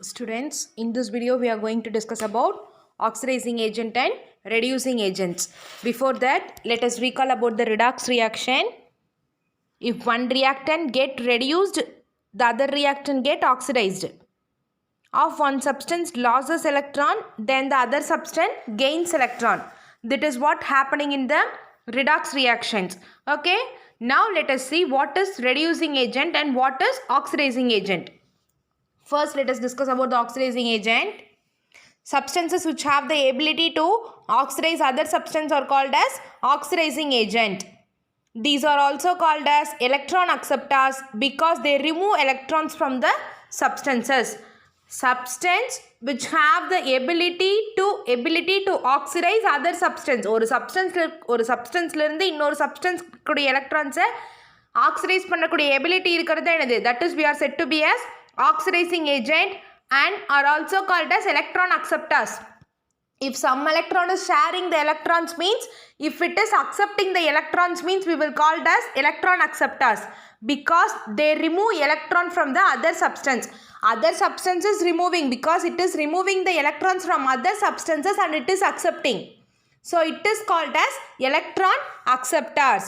Students, in this video we are going to discuss about oxidizing agent and reducing agents. Before that, let us recall about the redox reaction. If one reactant get reduced, the other reactant get oxidized. If one substance loses electron, then the other substance gains electron. That is what happening in the redox reactions. Okay. Now let us see what is reducing agent and what is oxidizing agent. First, let us discuss about the oxidizing agent. Substances which have the ability to oxidize other substances are called as oxidizing agent. These are also called as electron acceptors because they remove electrons from the substances. Substance which have the ability to oxidize other substance. ஒரு substanceல இருந்து இன்னொரு substance கூடிய electrons oxidize பண்ணக்கூடிய ability இருக்கிறது என்னது? That is we are said to be as oxidizing agent and are also called as electron acceptors. If some electron is sharing the electrons means, if it is accepting the electrons means, we will call it as electron acceptors because they remove electron from the other substance. Other substance is removing because it is removing the electrons from other substances and it is accepting. So it is called as electron acceptors.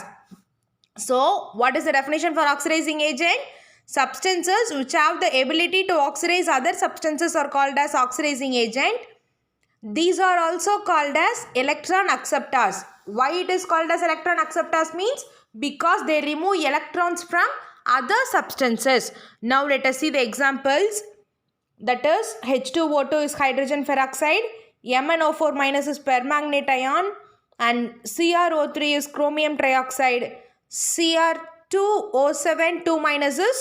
So what is the definition for oxidizing agent? Substances which have the ability to oxidize other substances are called as oxidizing agent. These are also called as electron acceptors. Why it is called as electron acceptors means because they remove electrons from other substances. Now let us see the examples. That is H2O2 is hydrogen peroxide, MnO4 minus is permanganate ion, and CrO3 is chromium trioxide, Cr2O7 2 minus is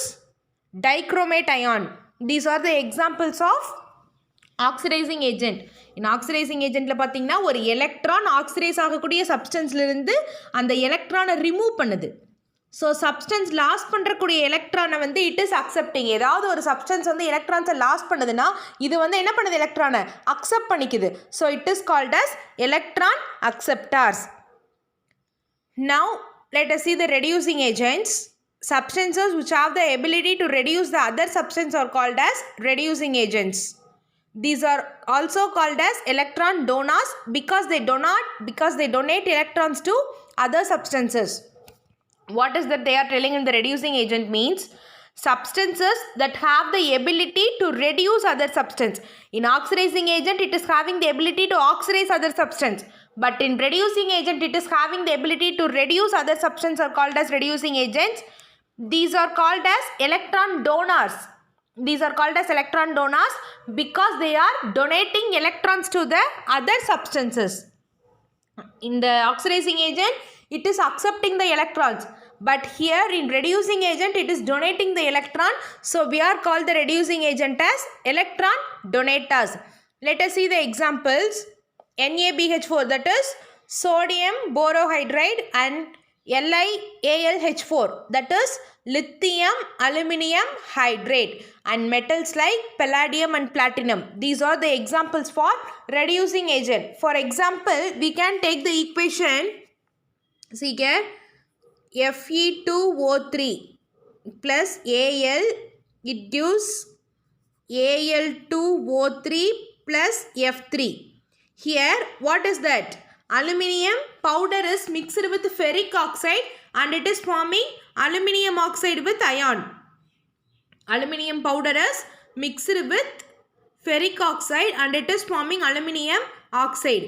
dichromate ion. These are the examples of oxidizing agent. In oxidizing agentல பாத்தீங்கன்னா ஒரு electron oxidise ஆகக்கூடிய சப்ஸ்டன்ஸ்ல இருந்து அந்த எலக்ட்ரானை remove பண்ணுது. So substance loss பண்ணுறக்கூடிய எலக்ட்ரானை வந்து it is accepting. ஏதாவது ஒரு சப்ஸ்டன்ஸ் வந்து எலக்ட்ரான்ஸை லாஸ் பண்ணுதுன்னா இது வந்து என்ன பண்ணுது? எலக்ட்ரானை அக்செப்ட் பண்ணிக்குது. So it is called as electron acceptors. Now let us see the reducing agents. Substances which have the ability to reduce the other substance are called as reducing agents. These are also called as electron donors because they donate electrons to other substances. What is that they are telling in the reducing agent means? Substances that have the ability to reduce other substance. In oxidizing agent, it is having the ability to oxidize other substance. But in reducing agent, it is having the ability to reduce other substance are called as reducing agents. These are called as electron donors. These are called as electron donors because they are donating electrons to the other substances. In the oxidizing agent, it is accepting the electrons. But here in reducing agent, it is donating the electron. So we are called the reducing agent as electron donators. Let us see the examples. NaBH4, that is sodium borohydride, and LiAlH4, that is lithium aluminum hydrate, and metals like palladium and platinum. These are the examples for reducing agent. For example, we can take the equation. See here, Fe2O3 plus Al, it gives Al2O3 plus F3. Here, what is that? Aluminium powder is mixed with ferric oxide and it is forming aluminium oxide with ion. Aluminium powder is mixed with ferric oxide and it is forming aluminium oxide.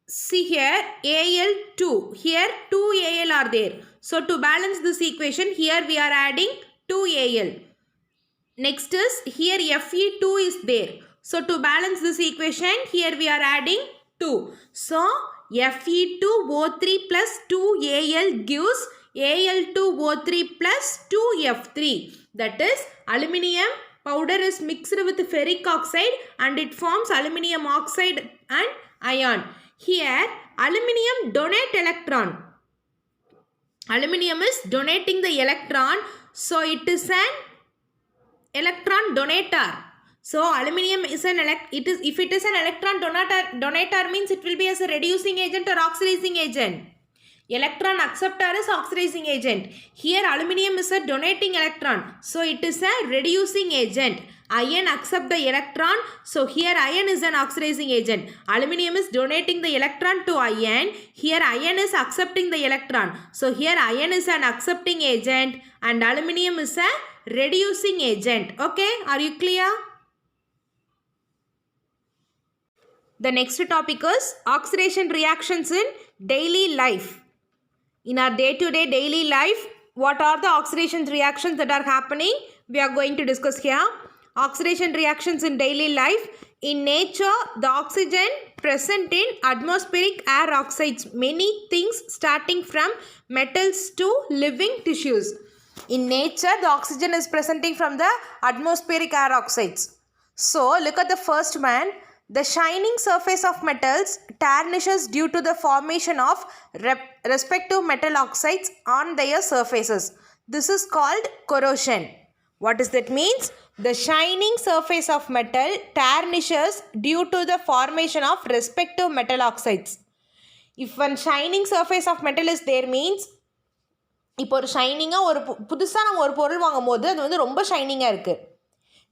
See here, Al2. Here 2 Al are there. So to balance this equation, here we are adding 2 Al. Next is here Fe2 is there. So to balance this equation, here we are adding 2. So Fe2O3 plus 2Al gives Al2O3 plus 2F3. That is aluminium powder is mixed with ferric oxide and it forms aluminium oxide and ion. Here aluminium donate electron. Aluminium is donating the electron. So it is an electron donator. So aluminium is if it is an electron donator means it will be as a reducing agent or oxidizing agent. Electron acceptor is oxidizing agent. Here aluminium is a donating electron. So it is a reducing agent. Iron accept the electron. So here iron is an oxidizing agent. Aluminium is donating the electron to iron. Here iron is accepting the electron. So here iron is an accepting agent and aluminium is a reducing agent. Okay, are you clear? The next topic is oxidation reactions in daily life. In our day-to-day daily life, what are the oxidation reactions that are happening? We are going to discuss here. Oxidation reactions in daily life. In nature, the oxygen present in atmospheric air oxides many things starting from metals to living tissues. In nature, the oxygen is presenting from the atmospheric air oxides. So, look at the first one. The shining surface of metals tarnishes due to the formation of respective metal oxides on their surfaces. This is called corrosion. What does that mean? The shining surface of metal tarnishes due to the formation of respective metal oxides. If one shining surface of metal is there means, இப்போ ஒரு ஷைனிங்காக புதுசாக நம்ம ஒரு பொருள் வாங்கும் போது அது வந்து ரொம்ப ஷைனிங்காக இருக்குது.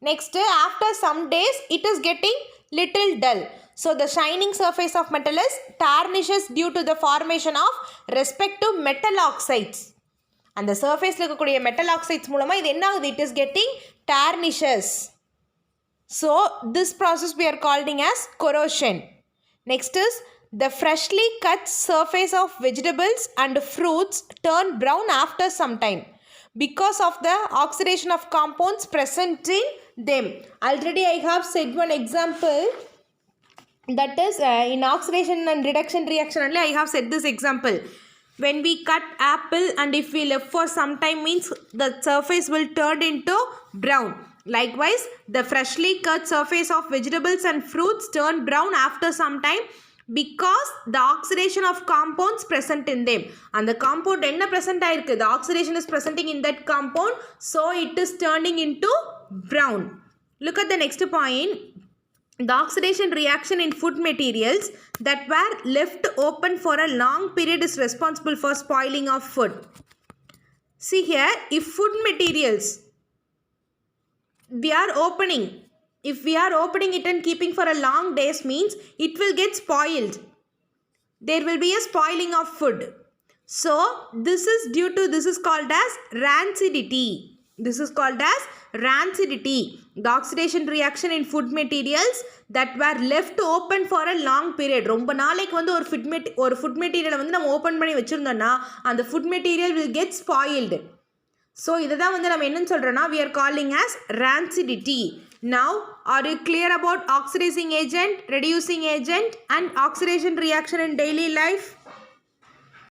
Next after some days it is getting little dull. So the shining surface of metal is tarnishes due to the formation of respective metal oxides. And the surface இருக்கக்கூடிய metal oxides மூலமாக இது என்ன ஆகுது? It is getting tarnishes. So this process we are calling as corrosion. Next is the freshly cut surface of vegetables and fruits turn brown after some time because of the oxidation of compounds present in them. Already I have said one example, that is in oxidation and reduction reaction only I have said this example. When we cut apple and if we left for some time means the surface will turn into brown. Likewise, the freshly cut surface of vegetables and fruits turn brown after some time because the oxidation of compounds present in them. And the compound enna present aayirukku, the oxidation is presenting in that compound, so it is turning into brown. Look at the next point. The oxidation reaction in food materials that were left open for a long period is responsible for spoiling of food. See here, if food materials we are opening, if we are opening it and keeping for a long days means it will get spoiled. There will be a spoiling of food. So this is called as rancidity. This is called as rancidity. The oxidation reaction in food materials that were left open for a long period. ரொம்ப நாளைக்கு வந்து ஒரு food மெட்டீரியலை வந்து நம்ம open பண்ணி வச்சுருந்தோம்னா அந்த food material will get spoiled. So இதை தான் வந்து நம்ம என்னன்னு சொல்கிறோன்னா we are calling as rancidity. Now, are you clear about oxidizing agent, reducing agent and oxidation reaction in daily life?